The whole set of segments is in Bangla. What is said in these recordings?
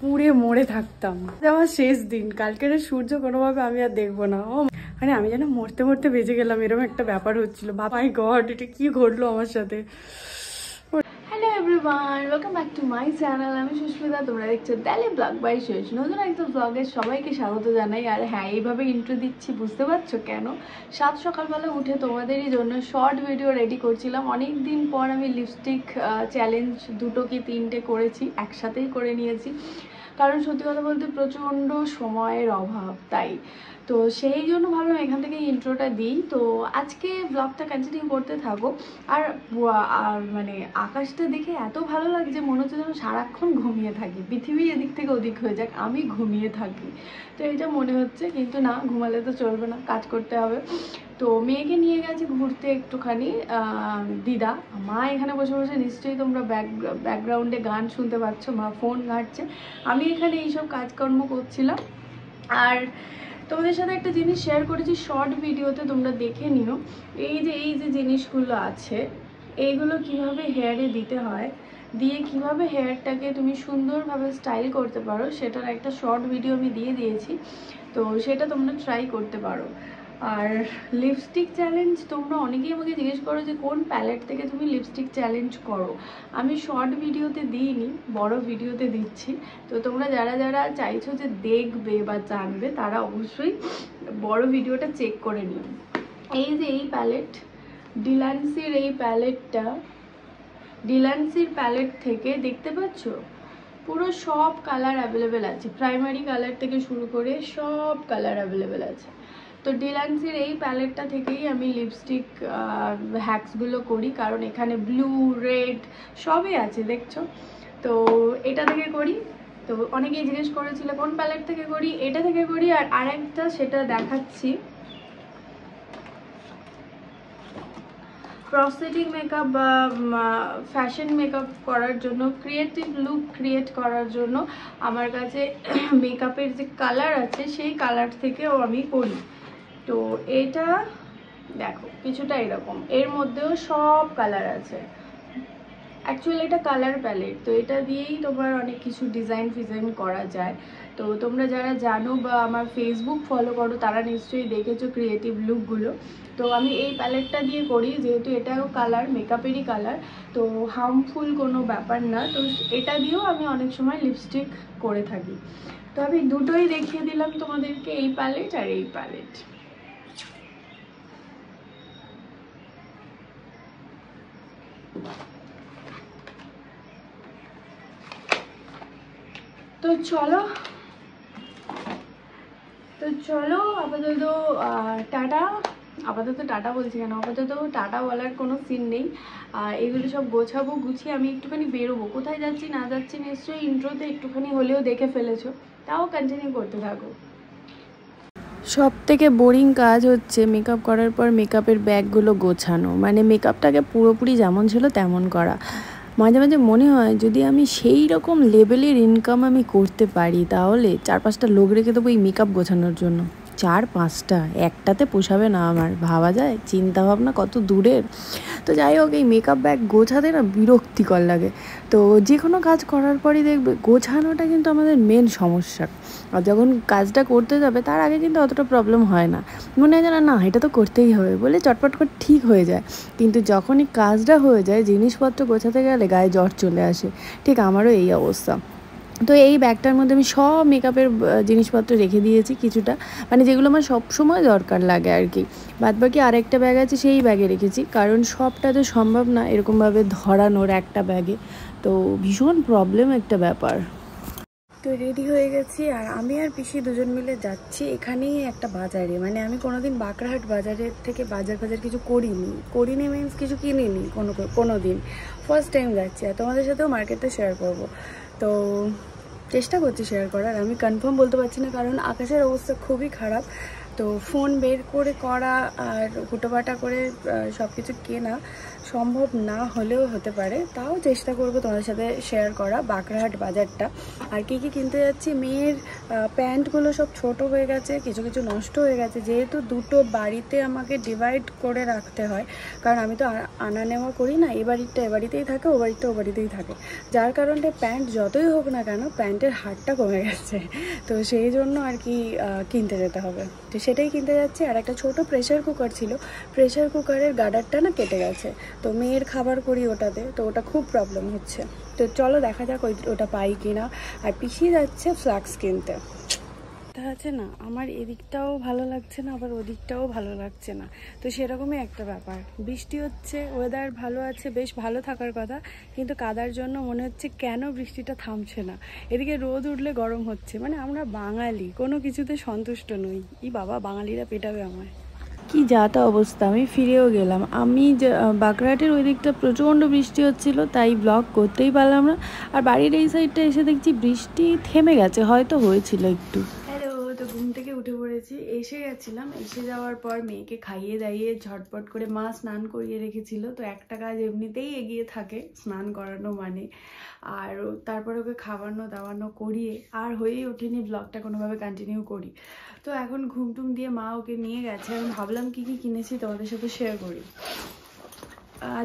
পুড়ে মরে থাকতাম। আমার শেষ দিন, কালকের সূর্য কোনোভাবে আমি আর দেখবো না। ও মানে আমি যেন মরতে মরতে বেঁচে গেলাম, এরকম একটা ব্যাপার হচ্ছিল। মাই গড, এটা কি ঘটলো আমার সাথে। Hello everyone, welcome back to my channel. আমি সুস্মিতা, তোমরা দেখছো ডেইলি ব্লগ বাই শেষ। নতুন একটা ব্লগে সবাইকে স্বাগত জানাই। আর হ্যাঁ, এইভাবে ইন্ট্রো দিচ্ছি, বুঝতে পারছো কেন? সকালবেলা উঠে তোমাদেরই জন্য শর্ট ভিডিও রেডি করছিলাম। অনেক দিন পর আমি লিপস্টিক চ্যালেঞ্জ 2 কি 3টে করেছি, একসাথেই করে নিয়েছি। কারণ সত্যি কথা বলতে প্রচণ্ড সময়ের অভাব, তাই তো সেই জন্য ভাবলাম এখান থেকে ইন্ট্রোটা দিই। তো আজকে ব্লগটা কন্টিনিউ করতে থাকো। আর মানে আকাশটা দেখে এত ভালো লাগছে, মনে হচ্ছে যেন সারাক্ষণ ঘুমিয়ে থাকি, পৃথিবী এদিক থেকে ওদিক হয়ে যাক, আমি ঘুমিয়ে থাকি। তো এটা মনে হচ্ছে, কিন্তু না, ঘুমালে তো চলবে না, কাজ করতে হবে। তো মেয়েকে নিয়ে গেছে ঘুরতে একটুখানি দিদা। মা এখানে বসে বসে, নিশ্চয়ই তোমরা ব্যাকগ্রাউন্ডে গান শুনতে পাচ্ছ, মা ফোন ঘাঁটছে, আমি এখানে এইসব কাজকর্ম করছিলাম। আর তোমাদের সাথে একটা জিনিস শেয়ার করেছি শর্ট ভিডিওতে, তোমরা দেখে নিও। এই যে জিনিসগুলো আছে, এইগুলো কিভাবে হেয়ারে দিতে হয়, দিয়ে কিভাবে হেয়ারটাকে তুমি সুন্দরভাবে স্টাইল করতে পারো, সেটার একটা শর্ট ভিডিও আমি দিয়ে দিয়েছি। তো সেটা তোমরা ট্রাই করতে পারো। আর লিপস্টিক চ্যালেঞ্জ, তোমরা অনেকেই আমাকে জিজ্ঞেস করো যে কোন প্যালেট থেকে তুমি লিপস্টিক চ্যালেঞ্জ করো। আমি শর্ট ভিডিওতে দিইনি, বড় ভিডিওতে দিচ্ছি। তো তোমরা যারা যারা চাইছো যে দেখবে বা জানবে, তারা অবশ্যই বড় ভিডিওটা চেক করে নিও। এই যে এই প্যালেট, ডিলান্সির এই প্যালেটটা, ডিলান্সির প্যালেট থেকে দেখতে পাচ্ছ পুরো সব কালার অ্যাভেলেবেল আছে, প্রাইমারি কালার থেকে শুরু করে সব কালার অ্যাভেলেবেল আছে। তো ডিলান্সির এই প্যালেটটা থেকেই আমি লিপস্টিক হ্যাক্সগুলো করি, কারণ এখানে ব্লু, রেড সবই আছে, দেখছো। তো এটা থেকে করি। তো অনেকেই জিজ্ঞেস করেছিল কোন প্যালেট থেকে করি, এটা থেকে করি। আর আরেকটা, সেটা দেখাচ্ছি, প্রস্থেটিক মেকআপ বা ফ্যাশন মেকআপ করার জন্য, ক্রিয়েটিভ লুক ক্রিয়েট করার জন্য আমার কাছে মেকআপের যে কালার আছে, সেই কালার থেকেও আমি করি। তো এটা দেখো কিছুটা এরকম, এর মধ্যেও সব কালার আছে। অ্যাকচুয়ালি এটা কালার প্যালেট, তো এটা দিয়েই তোমার অনেক কিছু ডিজাইন ফিজাইন করা যায়। তো তোমরা যারা জানো বা আমার ফেসবুক ফলো করো, তারা নিশ্চয়ই দেখেছো ক্রিয়েটিভ লুকগুলো। তো আমি এই প্যালেটটা দিয়ে করি, যেহেতু এটাও কালার, মেকআপেরই কালার, তো হার্মফুল কোনো ব্যাপার না। তো এটা দিয়েও আমি অনেক সময় লিপস্টিক করে থাকি। তো আমি দুটোই দেখিয়ে দিলাম তোমাদেরকে, এই প্যালেট আর এই প্যালেট। তো চলো আপাতত টাটা বলছি কেন, আপাতত টাটা বলার কোনো সিন নেই। এগুলো সব গোছাবো, গুছিয়ে আমি একটুখানি বেরোবো। কোথায় যাচ্ছি না যাচ্ছি নিশ্চয়ই ইন্ট্রোতে একটুখানি হলেও দেখে ফেলেছো, তাও কন্টিনিউ করতে থাকো। সব থেকে বোরিং কাজ হচ্ছে মেকআপ করার পর মেকআপের ব্যাগগুলো গোছানো, মানে মেকআপটাকে পুরোপুরি যেমন ছিল তেমন করা। মাঝে মাঝে মনে হয় যদি আমি সেই রকম লেভেলের ইনকাম আমি করতে পারি, তাহলে 4-5টা লোক রেখে দেবো এই মেকআপ গোছানোর জন্য। 4-5টা একটাতে পোষাবে না আমার, ভাবা যায়, চিন্তা ভাবনা কত দূরের। তো যাই হোক, এই মেকআপ ব্যাগ গোছাতে না বিরক্তিকর লাগে। তো যে কোনো কাজ করার পরই দেখবে গোছানোটা কিন্তু আমাদের মেন সমস্যা। আর যখন কাজটা করতে যাবে তার আগে কিন্তু অতটা প্রবলেম হয় না, মনে হয় যেন না এটা তো করতেই হবে বলে চটপট করে ঠিক হয়ে যায়। কিন্তু যখনই কাজটা হয়ে যায়, জিনিসপত্র গোছাতে গেলে গায়ে জ্বর চলে আসে। ঠিক আমারও এই অবস্থা। তো এই ব্যাগটার মধ্যে আমি সব মেকআপের জিনিসপত্র রেখে দিয়েছি, কিছুটা মানে যেগুলো আমার সবসময় দরকার লাগে আর কি। বাদবাকি আরেকটা ব্যাগ আছে, সেই ব্যাগে রেখেছি, কারণ সবটা তো সম্ভব না এরকমভাবে ধরানোর একটা ব্যাগে। তো ভীষণ প্রবলেম একটা ব্যাপার। তো রেডি হয়ে গেছি, আর আমি আর পিসি দুজন মিলে যাচ্ছি এখানেই একটা বাজারে। মানে আমি কোনোদিন বাঁকড়াহাট বাজারের থেকে বাজার কিছু করিনি মিনস কিছু কিনিনি কোনো দিন, ফার্স্ট টাইম যাচ্ছি। আর তোমাদের সাথেও মার্কেটটা শেয়ার করব। তো চেষ্টা করছি শেয়ার করার, আমি কনফার্ম বলতে পারছি না, কারণ আকাশের অবস্থা খুবই খারাপ। তো ফোন বের করে করা আর হুটোপাটা করে সব কিছু কেনা সম্ভব না হলেও হতে পারে, তাও চেষ্টা করব তোমাদের সাথে শেয়ার করা বাঁকড়াহাট বাজারটা। আর কি কি কিনতে যাচ্ছি, মেয়ের প্যান্টগুলো সব ছোট হয়ে গেছে, কিছু কিছু নষ্ট হয়ে গেছে, যেহেতু দুটো বাড়িতে আমাকে ডিভাইড করে রাখতে হয়, কারণ আমি তো আনা নেওয়া করি না, এ বাড়িটা এ বাড়িতেই থাকে, ও বাড়িটা ও বাড়িতেই থাকে, যার কারণে প্যান্ট যতই হোক না কেন প্যান্টের হারটা কমে গেছে। তো সেই জন্য আর কি কিনতে যেতে হবে, তো সেটাই কিনতে যাচ্ছি। আর একটা ছোট প্রেশার কুকার ছিল, প্রেশার কুকারের গার্ডারটা না কেটে গেছে, তো মেয়ের খাবার করি ওটাতে, তো ওটা খুব প্রবলেম হচ্ছে। তো চলো দেখা যাক ওটা পাই কিনা। আর পিছিয়ে যাচ্ছে ফ্লাক্স কিনতে। তা আছে না, আমার এদিকটাও ভালো লাগছে না, আবার ওদিকটাও ভালো লাগছে না, তো সেরকমই একটা ব্যাপার। বৃষ্টি হচ্ছে, ওয়েদার ভালো আছে, বেশ ভালো থাকার কথা, কিন্তু কাদার জন্য মনে হচ্ছে কেন বৃষ্টিটা থামছে না। এদিকে রোদ উঠলে গরম হচ্ছে, মানে আমরা বাঙালি কোনো কিছুতে সন্তুষ্ট নই। ই বাবা, বাঙালিরা পেটাবে আমায়। কি যাতা অবস্থা, আমি ফিরেও গেলাম। আমি যে বাঁকড়াহাটের ওই দিকটা প্রচণ্ড বৃষ্টি হচ্ছিল, তাই ব্লগ করতেই পারলাম না। আর বাড়ির এই সাইডটা এসে দেখছি বৃষ্টি থেমে গেছে, হয়তো হয়েছিল একটু। হ্যালো, তো ঘুম থেকে উঠে পড়েছি, এসে গেছিলাম। এসে যাওয়ার পর মেয়েকে খাইয়ে দাইয়ে ঝটপট করে মা স্নান করিয়ে রেখেছিল, তো একটা কাজ এমনিতেই এগিয়ে থাকে, স্নান করানো মানে। আর তারপরে ওকে খাওয়ানো দাওয়ানো করিয়ে আর হয়েই ওঠেনি ব্লগটা কোনোভাবে কন্টিনিউ করি। তো এখন ঘুম টুম দিয়ে মা ওকে নিয়ে গেছে, আমি ভাবলাম কি কি কিনেছি তোমাদের সাথে শেয়ার করি।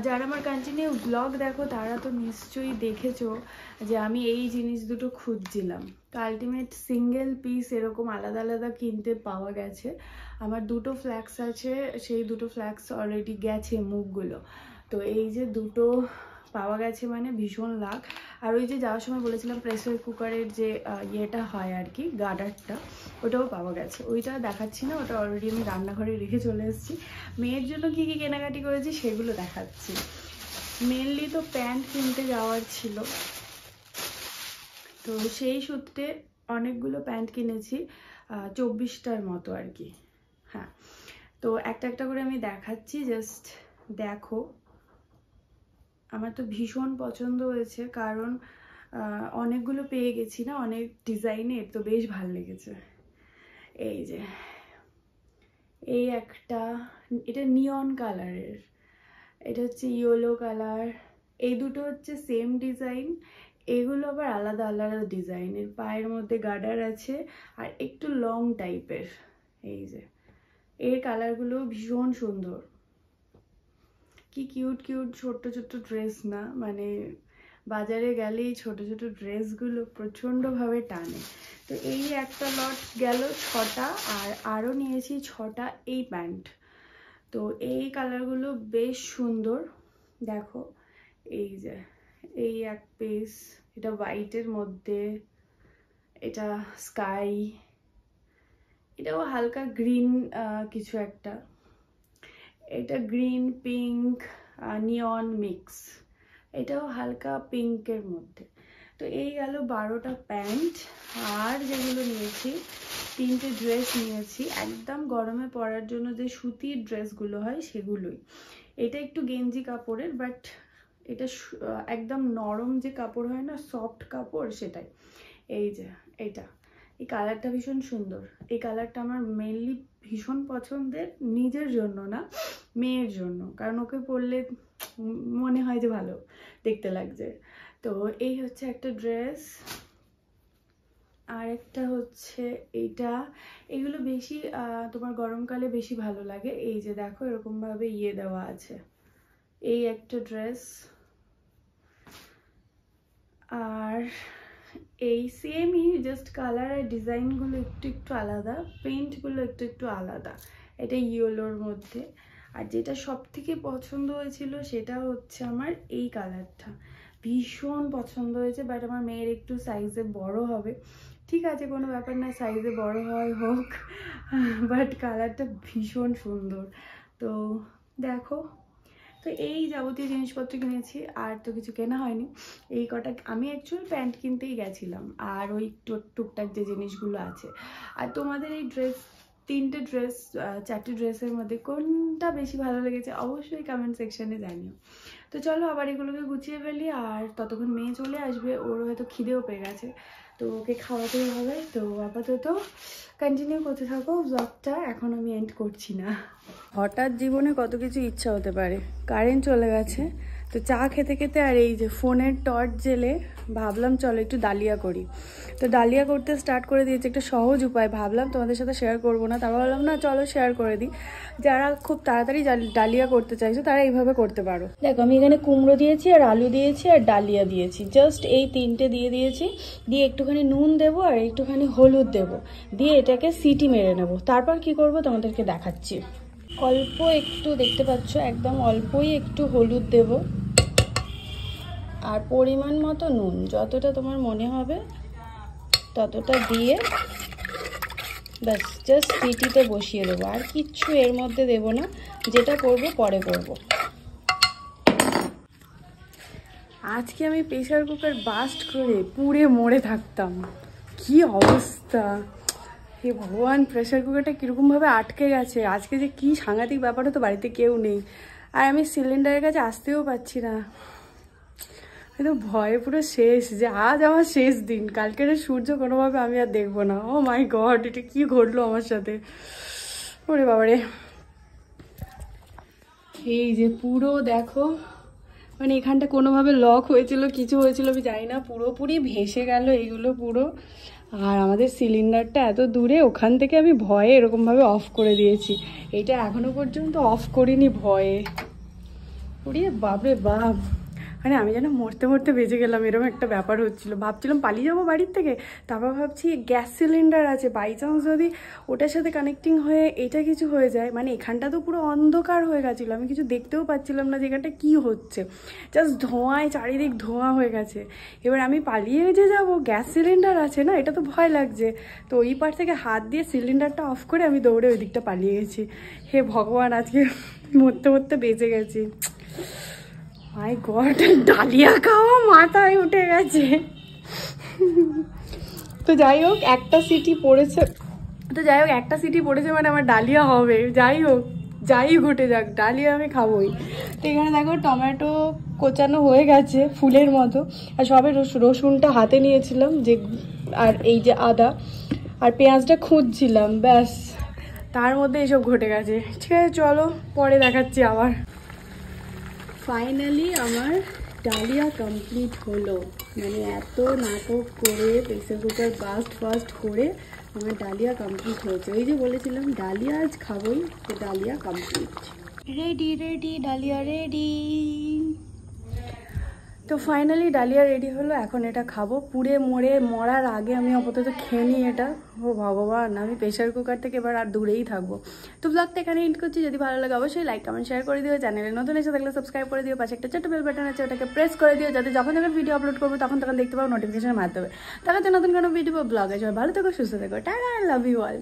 যারা আমার কন্টিনিউ ব্লগ দেখো তারা তো নিশ্চয়ই দেখেছো যে আমি এই জিনিস দুটো খুঁজছিলাম, তো আলটিমেট সিঙ্গেল পিস এরকম আলাদা আলাদা কিনতে পাওয়া গেছে। আমার দুটো ফ্ল্যাক্স আছে, সেই দুটো ফ্ল্যাক্স অলরেডি গেছে মুখগুলো, তো এই যে দুটো পাওয়া গেছে মানে ভীষণ লাখ। আর ওই যে যাওয়ার সময় বলেছিলাম প্রেসার কুকারের যে ইয়েটা হয় আর কি, গার্ডারটা, ওটাও পাওয়া গেছে। ওইটা দেখাচ্ছি না, ওটা অলরেডি আমি রান্নাঘরে রেখে চলে এসেছি। মেয়ের জন্য কি কি কেনাকাটি করেছি সেগুলো দেখাচ্ছি। মেনলি তো প্যান্ট কিনতে যাওয়ার ছিল, তো সেই সূত্রে অনেকগুলো প্যান্ট কিনেছি, 24টার মতো আর কি। হ্যাঁ, তো একটা একটা করে আমি দেখাচ্ছি, জাস্ট দেখো। আমার তো ভীষণ পছন্দ হয়েছে, কারণ অনেকগুলো পেয়ে গেছি না, অনেক ডিজাইনের, তো বেশ ভালো লেগেছে। এই যে এই একটা, এটা নিয়ন কালারের, এটা হচ্ছে ইয়েলো কালার। এই দুটো হচ্ছে সেম ডিজাইন, এগুলো আবার আলাদা আলাদা ডিজাইনের, পায়ের মধ্যে গার্ডার আছে আর একটু লং টাইপের। এই যে এর কালারগুলো ভীষণ সুন্দর, কি কিউট কিউট ছোট্ট ছোট্ট ড্রেস না, মানে বাজারে গেলেই ছোট ছোট ড্রেসগুলো প্রচণ্ডভাবে টানে। তো এই একটা লট গেল 6টা, আর আরও নিয়েছি 6টা এই প্যান্ট। তো এই কালারগুলো বেশ সুন্দর, দেখো। এই যে এই এক পিস, এটা হোয়াইটের মধ্যে, এটা স্কাই, এটাও হালকা গ্রিন কিছু একটা, এটা গ্রিন পিঙ্ক নিয়ন মিক্স, এটাও হালকা পিঙ্কের মধ্যে। তো এই গেল 12টা প্যান্ট। আর যেগুলো নিয়েছি, 3টে ড্রেস নিয়েছি, একদম গরমে পরার জন্য যে সুতির ড্রেসগুলো হয় সেগুলোই। এটা একটু গেঞ্জি কাপড়ের, বাট এটা একদম নরম যে কাপড় হয় না, সফট কাপড়, সেটাই। এই যে এটা, এই কালারটা ভীষণ সুন্দর। এই কালারটা আমার মেনলি ভীষণ পছন্দের, নিজের জন্য না, মেয়ের জন্য, কারণ ওকে পরলে মনে হয় যে ভালো দেখতে লাগছে। তো এই হচ্ছে একটা ড্রেস, আর একটা হচ্ছে এইটা। এগুলো বেশি তোমার গরমকালে বেশি ভালো লাগে। এই যে দেখো এরকম ভাবে ইয়ে দেওয়া আছে, এই একটা ড্রেস। আর এই সেমই, জাস্ট কালার আর ডিজাইনগুলো একটু একটু আলাদা, প্রিন্টগুলো একটু একটু আলাদা। এটা ইয়েলোর মধ্যে। আর যেটা সব থেকে পছন্দ হয়েছিল সেটা হচ্ছে আমার এই কালারটা, ভীষণ পছন্দ হয়েছে। বাট আমার মেয়ের একটু সাইজে বড় হবে, ঠিক আছে কোনো ব্যাপার না, সাইজে বড় হয় হোক, বাট কালারটা ভীষণ সুন্দর। তো দেখো, তো এই যাবতীয় জিনিসপত্র কিনেছি, আর তো কিছু কেনা হয়নি। এই কটা আমি অ্যাকচুয়াল প্যান্ট কিনতেই গেছিলাম, আর ওই টুকটাক যে জিনিসগুলো আছে। আর তোমাদের এই ড্রেস, 3টে ড্রেস, 4টে ড্রেসের মধ্যে কোনটা বেশি ভালো লেগেছে অবশ্যই কমেন্ট সেকশনে জানিও। তো চলো আবার এগুলোকে গুছিয়ে ফেলি, আর ততক্ষণ মেয়ে চলে আসবে, ওর হয়তো খিদেও পেয়ে গেছে, তো ওকে খাওয়াতেই হবে। তো আপাতত কন্টিনিউ করতে থাকো ব্লগটা, এখন আমি এন্ড করছি না। হঠাৎ জীবনে কত কিছু ইচ্ছা হতে পারে। কারেন্ট চলে গেছে, তো চা খেতে খেতে আর এই যে ফোনের টর্চ জেলে ভাবলাম চলো একটু ডালিয়া করি। তো ডালিয়া করতে স্টার্ট করে দিয়েছি, একটা সহজ উপায়। ভাবলাম তোমাদের সাথে শেয়ার করবো না, তারপর ভাবলাম না চলো শেয়ার করে দিই। যারা খুব তাড়াতাড়ি ডালিয়া করতে চাইছো তারা এইভাবে করতে পারো। দেখো আমি এখানে কুমড়ো দিয়েছি আর আলু দিয়েছি আর ডালিয়া দিয়েছি, জাস্ট এই তিনটে দিয়ে দিয়েছি। দিয়ে একটুখানি নুন দেবো আর একটুখানি হলুদ দেবো, দিয়ে এটাকে সিটি মেরে নেবো। তারপর কি করব তোমাদেরকে দেখাচ্ছি। অল্প একটু দেখতে পাচ্ছ, একদম অল্পই একটু হলুদ দেব আর পরিমাণ মতো নুন, যতটা তোমার মনে হবে ততটা দিয়ে ব্যাস জাস্ট সিটিতে বসিয়ে দেবো। আর কিচ্ছু এর মধ্যে দেব না, যেটা করব পরে করব। আজকে আমি প্রেশার কুকার বাস্ট করে পুড়ে মরে থাকতাম, কি অবস্থা। হে ভগবান, প্রেশার কুকারটা কীরকমভাবে আটকে গেছে। আজকে যে কি সাংঘাতিক ব্যাপার, তো বাড়িতে কেউ নেই আর আমি সিলিন্ডারের কাছে আসতেও পারছি না। তো ভয়ে পুরো শেষ, যে আজ আমার শেষ দিন, কালকের সূর্য কোনোভাবে আমি আর দেখবো না। ও মাই গড, এটা কি ঘটলো আমার সাথে, ওরে বাবারে। এই যে পুরো দেখো, মানে এখানটা কোনোভাবে লক হয়েছিল, কিছু হয়েছিল আমি জানি না, পুরোপুরি ভেসে গেল এইগুলো পুরো। আর আমাদের সিলিন্ডারটা এত দূরে, ওখান থেকে আমি ভয়ে এরকমভাবে অফ করে দিয়েছি। এটা এখনো পর্যন্ত অফ করিনি ভয়ে। ওরে বাপরে বাপ, মানে আমি যেন মরতে মরতে বেঁচে গেলাম, এরকম একটা ব্যাপার হচ্ছিল। ভাবছিলাম পালিয়ে যাবো বাড়ির থেকে, তারপর ভাবছি গ্যাস সিলিন্ডার আছে, বাই চান্স যদি ওটার সাথে কানেক্টিং হয়ে এটা কিছু হয়ে যায়। মানে এখানটা তো পুরো অন্ধকার হয়ে গেছিলো, আমি কিছু দেখতেও পাচ্ছিলাম না যে এখানটা কী হচ্ছে, জাস্ট ধোঁয়ায় চারিদিক ধোঁয়া হয়ে গেছে। এবার আমি পালিয়ে যে যাবো, গ্যাস সিলিন্ডার আছে না, এটা তো ভয় লাগছে। তো ওই পার থেকে হাত দিয়ে সিলিন্ডারটা অফ করে আমি দৌড়ে ওই দিকটা পালিয়ে গেছি। হে ভগবান, আজকে মরতে মরতে বেঁচে গেছি। মাই গড, ডালিয়া খাওয়া মাথায় উঠে গেছে। তো যাই হোক একটা সিটি পড়েছে, মানে আমার ডালিয়া হবে। যাই হোক, যাই ঘটে যাক, ডালিয়া আমি খাবোই। তো এখানে দেখো টমেটো কোচানো হয়ে গেছে ফুলের মতো, আর সবে রসুনটা হাতে নিয়েছিলাম যে, আর এই যে আদা আর পেঁয়াজটা খুঁজছিলাম, ব্যাস তার মধ্যে এসব ঘটে গেছে। ঠিক আছে চলো পরে দেখাচ্ছি আবার। ফাইনালি আমার ডালিয়া কমপ্লিট হলো, মানে এত নাটক করে প্রেসার কুকার বাস্ট করে আমার ডালিয়া কমপ্লিট হয়েছে। ওই যে বলেছিলাম ডালিয়া আজ খাবোই, তো dahlia complete, ready dahlia ready. তো ফাইনালি ডালিয়া রেডি হলো, এখন এটা খাবো। পুড়ে মরার আগে আমি আপাতত খেয়ে নিই এটা। ও ভগবান, আমি প্রেশার কুকার থেকে এবার আর দূরেই থাকবো। তো ব্লগটা এখানে এন্ড করছি। যদি ভালো লাগে অবশ্যই লাইক কমেন্ট শেয়ার করে দিও। চ্যানেলে নতুন এসে থাকলে সাবস্ক্রাইব করে দিও, পাশে একটা ছোট্ট বেল বাটন আছে, ওটাকে প্রেস করে দিও, যাতে যখন ভিডিও আপলোড করবো তখন দেখতে পাবো নোটিফিকেশনের মাধ্যমে। তার কাছে নতুন কোনো ভিডিও ব্লগ আছে। ভালো থেকো, সুস্থ থেকো, টাটা, লাভ ইউ অল।